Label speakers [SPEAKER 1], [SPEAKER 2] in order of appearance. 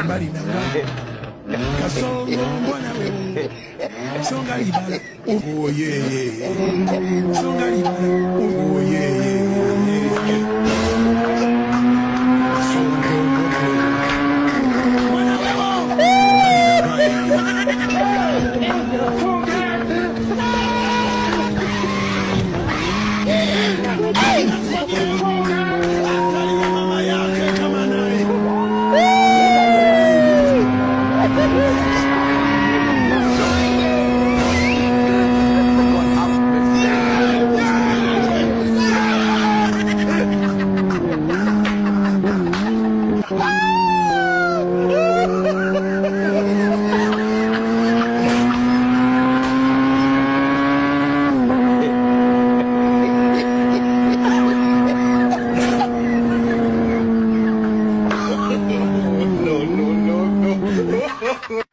[SPEAKER 1] Mbali na mbali kasongo mbona wewe songa libala oh yeah songa libala oh yeah no.